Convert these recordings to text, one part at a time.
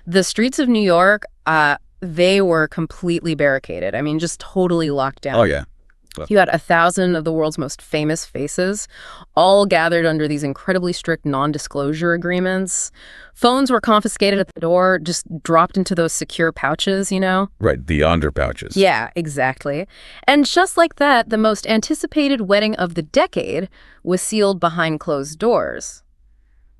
The streets of New York, they were completely barricaded. I mean, just totally locked down. Oh, yeah. You had 1,000 of the world's most famous faces, all gathered under these incredibly strict non-disclosure agreements. Phones were confiscated at the door, just dropped into those secure pouches, you know? Right, the Yonder pouches. Yeah, exactly. And just like that, the most anticipated wedding of the decade was sealed behind closed doors.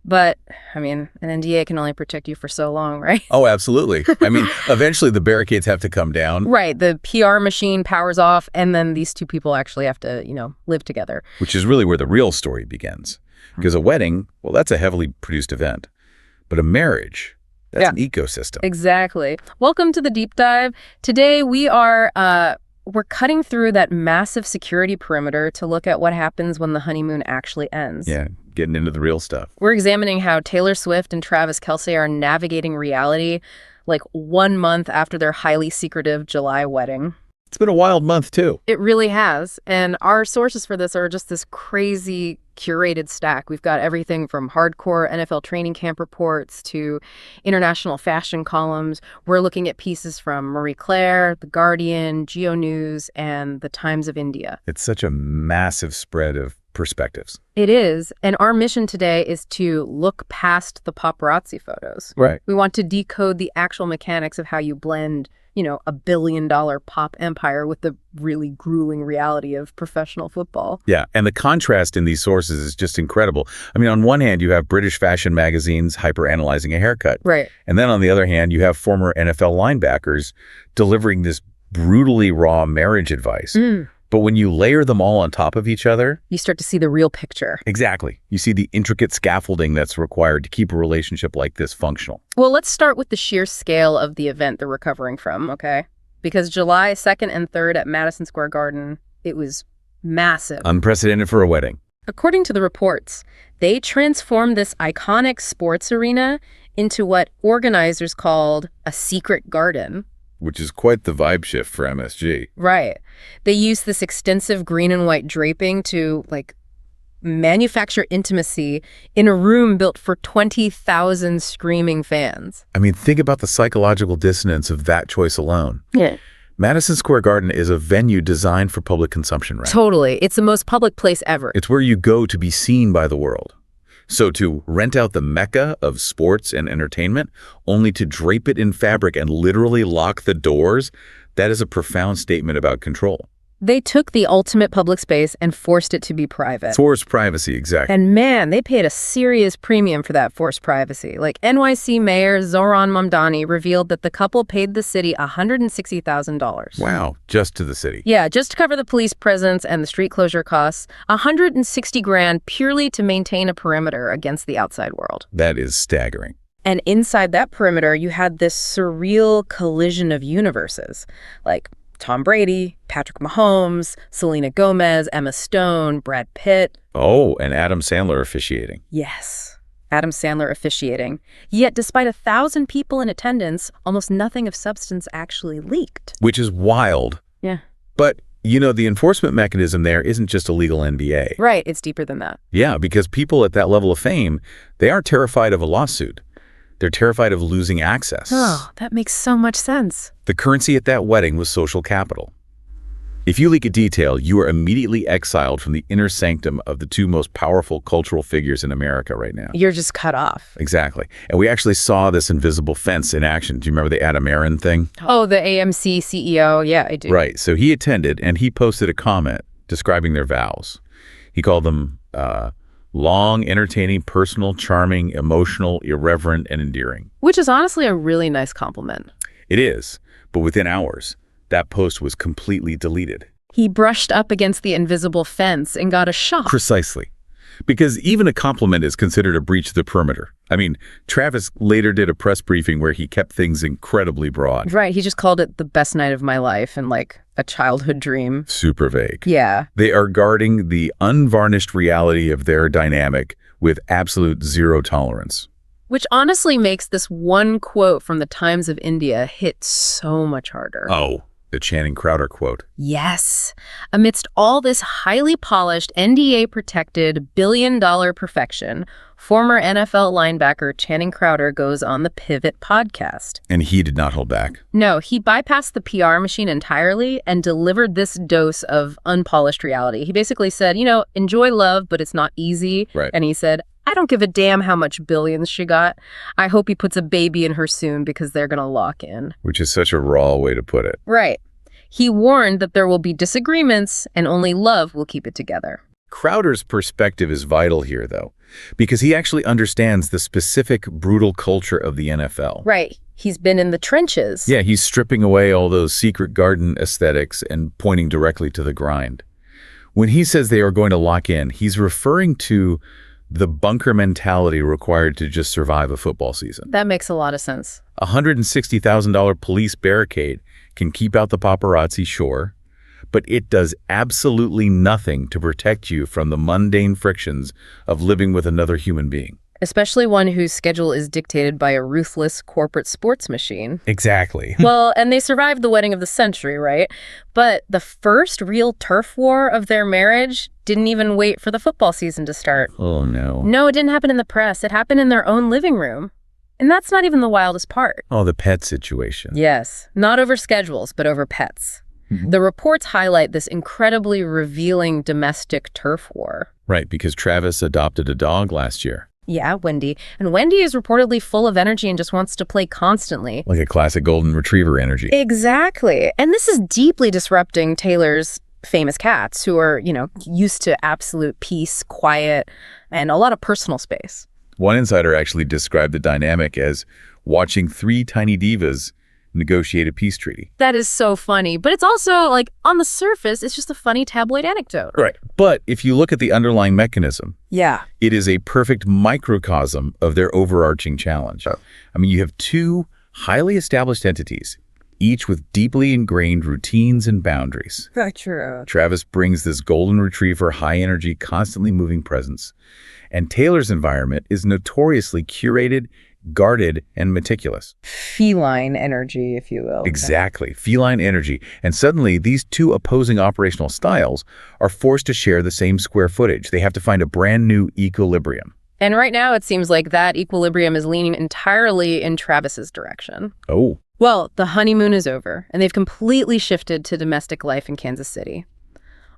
But, I mean, an NDA can only protect you for so long, right? Oh, absolutely. I mean, eventually the barricades have to come down. Right. The PR machine powers off, and then these two people actually have to, live together. Which is really where the real story begins. Because a wedding, well, that's a heavily produced event. But a marriage, that's an ecosystem. Exactly. Welcome to the deep dive. Today we're cutting through that massive security perimeter to look at what happens when the honeymoon actually ends. Yeah, getting into the real stuff. We're examining how Taylor Swift and Travis Kelce are navigating reality like 1 month after their highly secretive July wedding. It's been a wild month, too. It really has. And our sources for this are just this crazy curated stack. We've got everything from hardcore NFL training camp reports to international fashion columns. We're looking at pieces from Marie Claire, The Guardian, Geo News, and The Times of India. It's such a massive spread of perspectives. It is. And our mission today is to look past the paparazzi photos. Right. We want to decode the actual mechanics of how you blend $1 billion pop empire with the really grueling reality of professional football. Yeah, and the contrast in these sources is just incredible. I mean, on one hand, you have British fashion magazines hyper-analyzing a haircut. Right. And then on the other hand, you have former NFL linebackers delivering this brutally raw marriage advice. But when you layer them all on top of each other, you start to see the real picture. Exactly. You see the intricate scaffolding that's required to keep a relationship like this functional. Well, let's start with the sheer scale of the event they're recovering from, okay? Because July 2nd and 3rd at Madison Square Garden, it was massive. Unprecedented for a wedding. According to the reports, they transformed this iconic sports arena into what organizers called a secret garden. Which is quite the vibe shift for MSG. Right. They used this extensive green and white draping to, manufacture intimacy in a room built for 20,000 screaming fans. I mean, think about the psychological dissonance of that choice alone. Yeah. Madison Square Garden is a venue designed for public consumption, right? Totally. It's the most public place ever. It's where you go to be seen by the world. So to rent out the mecca of sports and entertainment, only to drape it in fabric and literally lock the doors, that is a profound statement about control. They took the ultimate public space and forced it to be private. Forced privacy, exactly. And man, they paid a serious premium for that forced privacy. NYC Mayor Zohran Mamdani revealed that the couple paid the city $160,000. Wow, just to the city. Yeah, just to cover the police presence and the street closure costs, $160,000 purely to maintain a perimeter against the outside world. That is staggering. And inside that perimeter, you had this surreal collision of universes, like Tom Brady, Patrick Mahomes, Selena Gomez, Emma Stone, Brad Pitt. Oh, and Adam Sandler officiating. Yes, Adam Sandler officiating. Yet, despite 1,000 people in attendance, almost nothing of substance actually leaked. Which is wild. Yeah. But, the enforcement mechanism there isn't just a legal NDA. Right, it's deeper than that. Yeah, because people at that level of fame, they aren't terrified of a lawsuit. They're terrified of losing access. Oh, that makes so much sense. The currency at that wedding was social capital. If you leak a detail, you are immediately exiled from the inner sanctum of the two most powerful cultural figures in America right now. You're just cut off. Exactly. And we actually saw this invisible fence in action. Do you remember the Adam Aron thing? Oh, the AMC CEO. Yeah, I do. Right. So he attended, and he posted a comment describing their vows. He called them long, entertaining, personal, charming, emotional, irreverent, and endearing. Which is honestly a really nice compliment. It is. But within hours, that post was completely deleted. He brushed up against the invisible fence and got a shock. Precisely. Because even a compliment is considered a breach of the perimeter. I mean, Travis later did a press briefing where he kept things incredibly broad. Right. He just called it the best night of my life and a childhood dream. Super vague. Yeah. They are guarding the unvarnished reality of their dynamic with absolute zero tolerance. Which honestly makes this one quote from the Times of India hit so much harder. Oh, The Channing Crowder quote. Yes. Amidst all this highly polished, NDA-protected, billion-dollar perfection, former NFL linebacker Channing Crowder goes on the Pivot podcast. And he did not hold back. No, he bypassed the PR machine entirely and delivered this dose of unpolished reality. He basically said, enjoy love, but it's not easy. Right. And he said, I don't give a damn how much billions she got. I hope he puts a baby in her soon because they're going to lock in. Which is such a raw way to put it. Right. He warned that there will be disagreements and only love will keep it together. Crowder's perspective is vital here, though, because he actually understands the specific brutal culture of the NFL. Right. He's been in the trenches. Yeah, he's stripping away all those secret garden aesthetics and pointing directly to the grind. When he says they are going to lock in, he's referring to the bunker mentality required to just survive a football season. That makes a lot of sense. A $160,000 police barricade can keep out the paparazzi, sure, but it does absolutely nothing to protect you from the mundane frictions of living with another human being. Especially one whose schedule is dictated by a ruthless corporate sports machine. Exactly. Well, and they survived the wedding of the century, right? But the first real turf war of their marriage didn't even wait for the football season to start. Oh, no. No, it didn't happen in the press. It happened in their own living room. And that's not even the wildest part. Oh, the pet situation. Yes, not over schedules, but over pets. The reports highlight this incredibly revealing domestic turf war. Right, because Travis adopted a dog last year. Yeah, Wendy. And Wendy is reportedly full of energy and just wants to play constantly. Like a classic golden retriever energy. Exactly. And this is deeply disrupting Taylor's famous cats who are, used to absolute peace, quiet, and a lot of personal space. One insider actually described the dynamic as watching three tiny divas negotiate a peace treaty. That is so funny. But it's also, on the surface, it's just a funny tabloid anecdote. Right. But if you look at the underlying mechanism, yeah, it is a perfect microcosm of their overarching challenge. Oh. I mean, you have two highly established entities, each with deeply ingrained routines and boundaries. Very true. Travis brings this golden retriever, high-energy, constantly moving presence. And Taylor's environment is notoriously curated, guarded, and meticulous. Feline energy, if you will. Exactly. Feline energy. And suddenly, these two opposing operational styles are forced to share the same square footage. They have to find a brand new equilibrium. And right now, it seems like that equilibrium is leaning entirely in Travis's direction. Oh. Well, the honeymoon is over, and they've completely shifted to domestic life in Kansas City.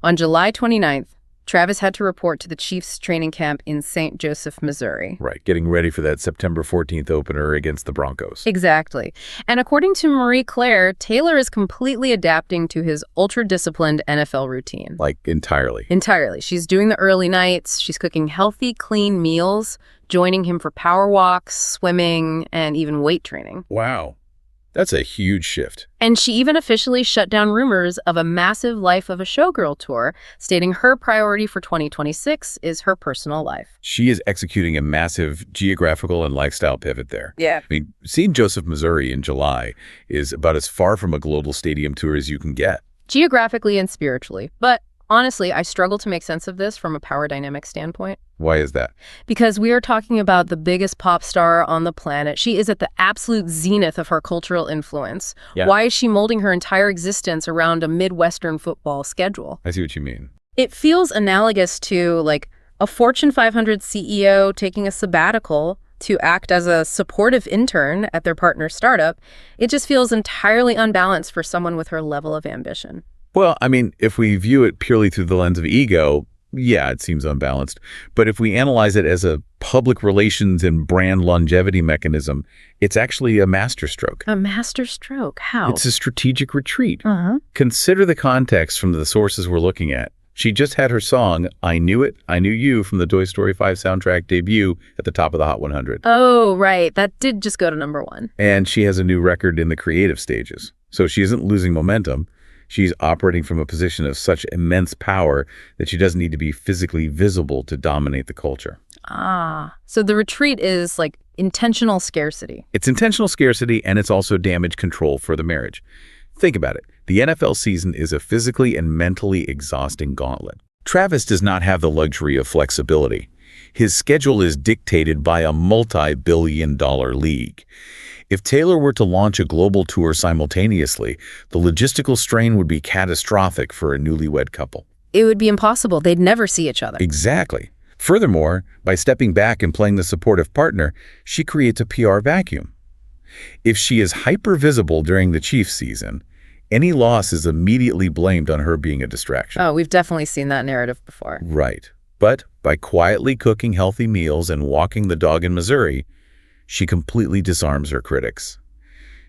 On July 29th, Travis had to report to the Chiefs training camp in St. Joseph, Missouri. Right, getting ready for that September 14th opener against the Broncos. Exactly. And according to Marie Claire, Taylor is completely adapting to his ultra-disciplined NFL routine. Like, entirely. Entirely. She's doing the early nights, she's cooking healthy, clean meals, joining him for power walks, swimming, and even weight training. Wow. That's a huge shift. And she even officially shut down rumors of a massive Life of a Showgirl tour, stating her priority for 2026 is her personal life. She is executing a massive geographical and lifestyle pivot there. Yeah. I mean, seeing Joseph, Missouri in July is about as far from a global stadium tour as you can get. Geographically and spiritually. But honestly, I struggle to make sense of this from a power dynamic standpoint. Why is that? Because we are talking about the biggest pop star on the planet. She is at the absolute zenith of her cultural influence. Yeah. Why is she molding her entire existence around a Midwestern football schedule? I see what you mean. It feels analogous to, a Fortune 500 CEO taking a sabbatical to act as a supportive intern at their partner's startup. It just feels entirely unbalanced for someone with her level of ambition. Well, I mean, if we view it purely through the lens of ego, yeah, it seems unbalanced. But if we analyze it as a public relations and brand longevity mechanism, it's actually a masterstroke. A masterstroke? How? It's a strategic retreat. Consider the context from the sources we're looking at. She just had her song, I Knew It, I Knew You, from the Toy Story 5 soundtrack debut at the top of the Hot 100. Oh, right. That did just go to #1. And she has a new record in the creative stages. So she isn't losing momentum. She's operating from a position of such immense power that she doesn't need to be physically visible to dominate the culture. Ah, so the retreat is intentional scarcity. It's intentional scarcity, and it's also damage control for the marriage. Think about it. The NFL season is a physically and mentally exhausting gauntlet. Travis does not have the luxury of flexibility. His schedule is dictated by a multi-billion-dollar league. If Taylor were to launch a global tour simultaneously, the logistical strain would be catastrophic for a newlywed couple. It would be impossible. They'd never see each other. Exactly. Furthermore, by stepping back and playing the supportive partner, she creates a PR vacuum. If she is hyper-visible during the Chiefs season, any loss is immediately blamed on her being a distraction. Oh, we've definitely seen that narrative before. Right. But by quietly cooking healthy meals and walking the dog in Missouri, she completely disarms her critics.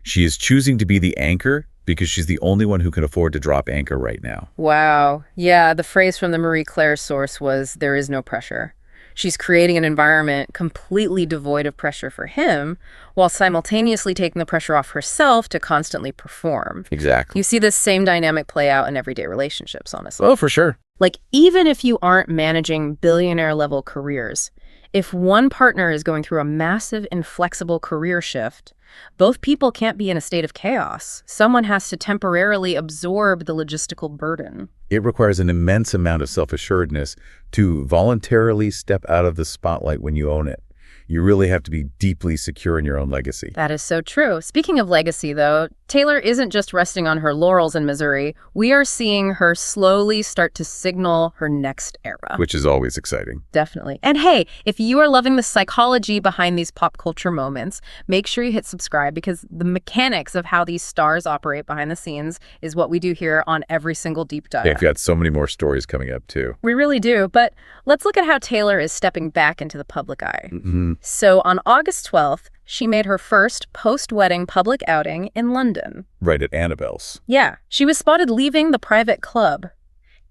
She is choosing to be the anchor because she's the only one who can afford to drop anchor right now. Wow. Yeah, the phrase from the Marie Claire source was, "There is no pressure." She's creating an environment completely devoid of pressure for him, while simultaneously taking the pressure off herself to constantly perform. Exactly. You see this same dynamic play out in everyday relationships, honestly. Oh, for sure. Like, even if you aren't managing billionaire-level careers, if one partner is going through a massive, inflexible career shift, both people can't be in a state of chaos. Someone has to temporarily absorb the logistical burden. It requires an immense amount of self-assuredness to voluntarily step out of the spotlight when you own it. You really have to be deeply secure in your own legacy. That is so true. Speaking of legacy, though, Taylor isn't just resting on her laurels in Missouri. We are seeing her slowly start to signal her next era. Which is always exciting. Definitely. And hey, if you are loving the psychology behind these pop culture moments, make sure you hit subscribe, because the mechanics of how these stars operate behind the scenes is what we do here on every single deep dive. Yeah, we've got so many more stories coming up, too. We really do. But let's look at how Taylor is stepping back into the public eye. Mm-hmm. So on August 12th, she made her first post-wedding public outing in London. Right at Annabelle's. Yeah, she was spotted leaving the private club.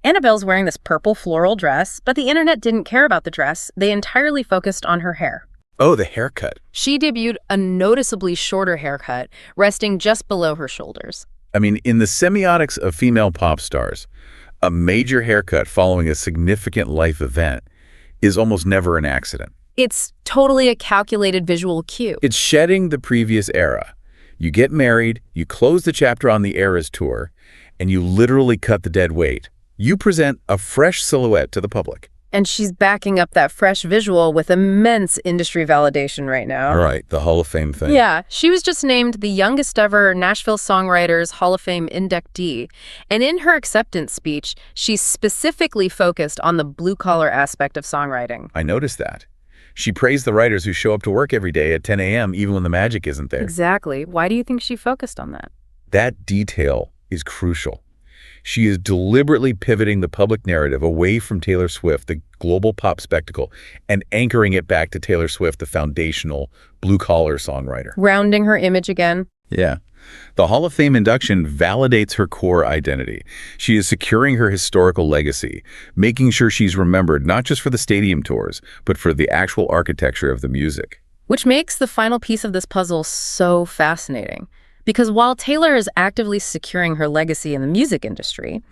Annabelle's wearing this purple floral dress, but the internet didn't care about the dress. They entirely focused on her hair. Oh, the haircut. She debuted a noticeably shorter haircut, resting just below her shoulders. I mean, in the semiotics of female pop stars, a major haircut following a significant life event is almost never an accident. It's totally a calculated visual cue. It's shedding the previous era. You get married, you close the chapter on the Eras tour, and you literally cut the dead weight. You present a fresh silhouette to the public. And she's backing up that fresh visual with immense industry validation right now. All right, the Hall of Fame thing. Yeah, she was just named the youngest ever Nashville Songwriters Hall of Fame inductee. And in her acceptance speech, she specifically focused on the blue-collar aspect of songwriting. I noticed that. She praised the writers who show up to work every day at 10 a.m. even when the magic isn't there. Exactly. Why do you think she focused on that? That detail is crucial. She is deliberately pivoting the public narrative away from Taylor Swift, the global pop spectacle, and anchoring it back to Taylor Swift, the foundational blue-collar songwriter. Rounding her image again. Yeah. The Hall of Fame induction validates her core identity. She is securing her historical legacy, making sure she's remembered not just for the stadium tours, but for the actual architecture of the music. Which makes the final piece of this puzzle so fascinating. Because while Taylor is actively securing her legacy in the music industry,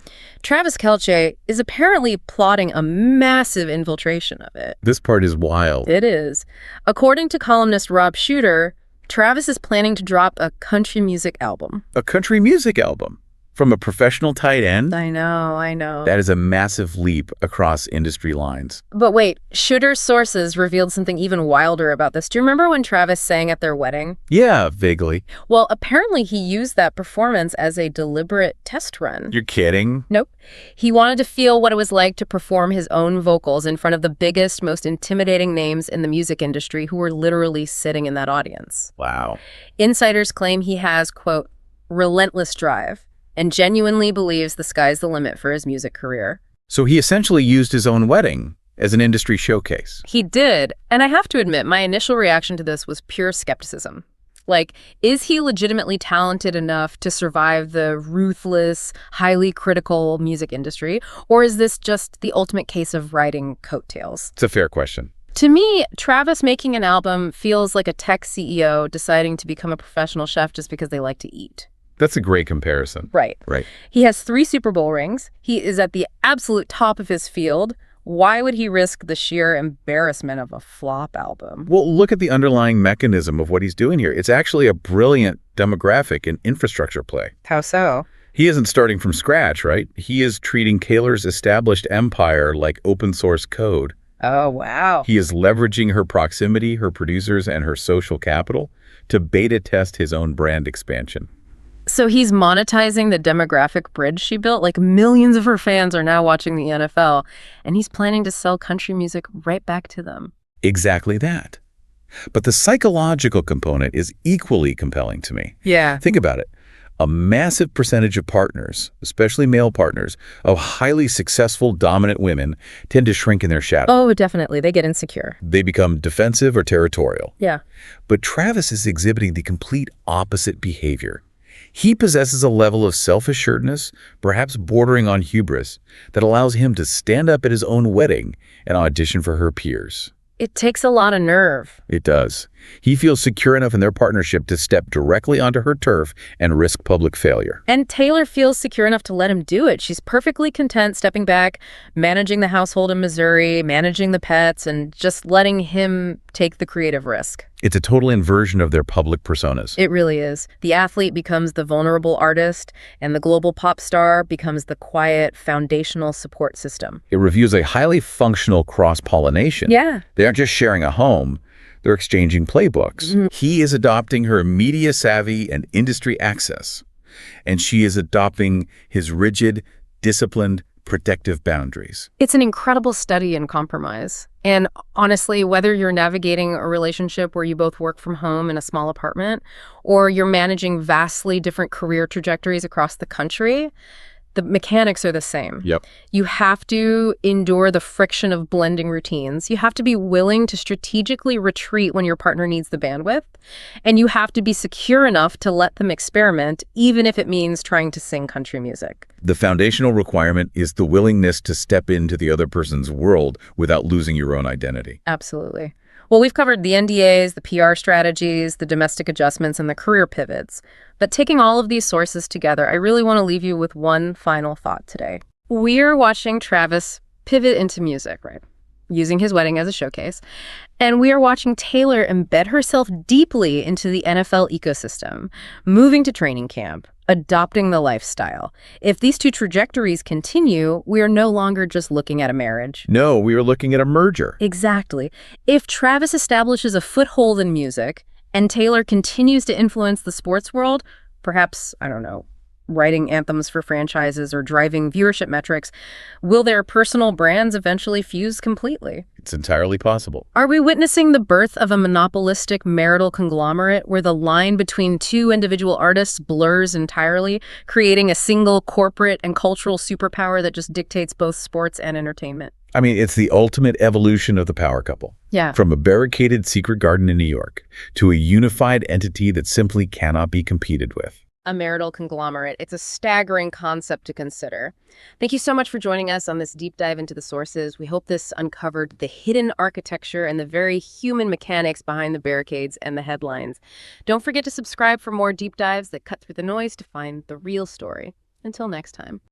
Travis Kelce is apparently plotting a massive infiltration of it. This part is wild. It is. According to columnist Rob Shooter, Travis is planning to drop a country music album. A country music album? From a professional tight end? I know. That is a massive leap across industry lines. But wait, Shooter's sources revealed something even wilder about this. Do you remember when Travis sang at their wedding? Yeah, vaguely. Well, apparently he used that performance as a deliberate test run. You're kidding? Nope. He wanted to feel what it was like to perform his own vocals in front of the biggest, most intimidating names in the music industry who were literally sitting in that audience. Wow. Insiders claim he has, quote, relentless drive, and genuinely believes the sky's the limit for his music career. So he essentially used his own wedding as an industry showcase. He did, and I have to admit, my initial reaction to this was pure skepticism. Like, is he legitimately talented enough to survive the ruthless, highly critical music industry, or is this just the ultimate case of riding coattails? It's a fair question. To me, Travis making an album feels like a tech CEO deciding to become a professional chef just because they like to eat. That's a great comparison. Right. He has 3 Super Bowl rings. He is at the absolute top of his field. Why would he risk the sheer embarrassment of a flop album? Well, look at the underlying mechanism of what he's doing here. It's actually a brilliant demographic and infrastructure play. How so? He isn't starting from scratch, right? He is treating Taylor's established empire like open source code. Oh, wow. He is leveraging her proximity, her producers, and her social capital to beta test his own brand expansion. So he's monetizing the demographic bridge she built. Like millions of her fans are now watching the NFL, and he's planning to sell country music right back to them. Exactly that. But the psychological component is equally compelling to me. Yeah. Think about it. A massive percentage of partners, especially male partners, of highly successful, dominant women tend to shrink in their shadow. Oh, definitely. They get insecure. They become defensive or territorial. Yeah. But Travis is exhibiting the complete opposite behavior. He possesses a level of self-assuredness, perhaps bordering on hubris, that allows him to stand up at his own wedding and audition for her peers. It takes a lot of nerve. It does. He feels secure enough in their partnership to step directly onto her turf and risk public failure. And Taylor feels secure enough to let him do it. She's perfectly content stepping back, managing the household in Missouri, managing the pets, and just letting him take the creative risk. It's a total inversion of their public personas. It really is. The athlete becomes the vulnerable artist, and the global pop star becomes the quiet, foundational support system. It reviews a highly functional cross-pollination. Yeah. They aren't just sharing a home, they're exchanging playbooks. He is adopting her media savvy and industry access, and she is adopting his rigid, disciplined, protective boundaries. It's an incredible study in compromise. And honestly, whether you're navigating a relationship where you both work from home in a small apartment, or you're managing vastly different career trajectories across the country, the mechanics are the same. Yep. You have to endure the friction of blending routines. You have to be willing to strategically retreat when your partner needs the bandwidth. And you have to be secure enough to let them experiment, even if it means trying to sing country music. The foundational requirement is the willingness to step into the other person's world without losing your own identity. Absolutely. Well, we've covered the NDAs, the PR strategies, the domestic adjustments, and the career pivots. But taking all of these sources together, I really want to leave you with one final thought today. We're watching Travis pivot into music, right? Using his wedding as a showcase. And we are watching Taylor embed herself deeply into the NFL ecosystem, moving to training camp, adopting the lifestyle. If these two trajectories continue, we are no longer just looking at a marriage. No, we are looking at a merger. Exactly. If Travis establishes a foothold in music and Taylor continues to influence the sports world, perhaps, I don't know, writing anthems for franchises or driving viewership metrics, will their personal brands eventually fuse completely? It's entirely possible. Are we witnessing the birth of a monopolistic marital conglomerate where the line between two individual artists blurs entirely, creating a single corporate and cultural superpower that just dictates both sports and entertainment? I mean, it's the ultimate evolution of the power couple. Yeah. From a barricaded secret garden in New York to a unified entity that simply cannot be competed with. A marital conglomerate. It's a staggering concept to consider. Thank you so much for joining us on this deep dive into the sources. We hope this uncovered the hidden architecture and the very human mechanics behind the barricades and the headlines. Don't forget to subscribe for more deep dives that cut through the noise to find the real story. Until next time.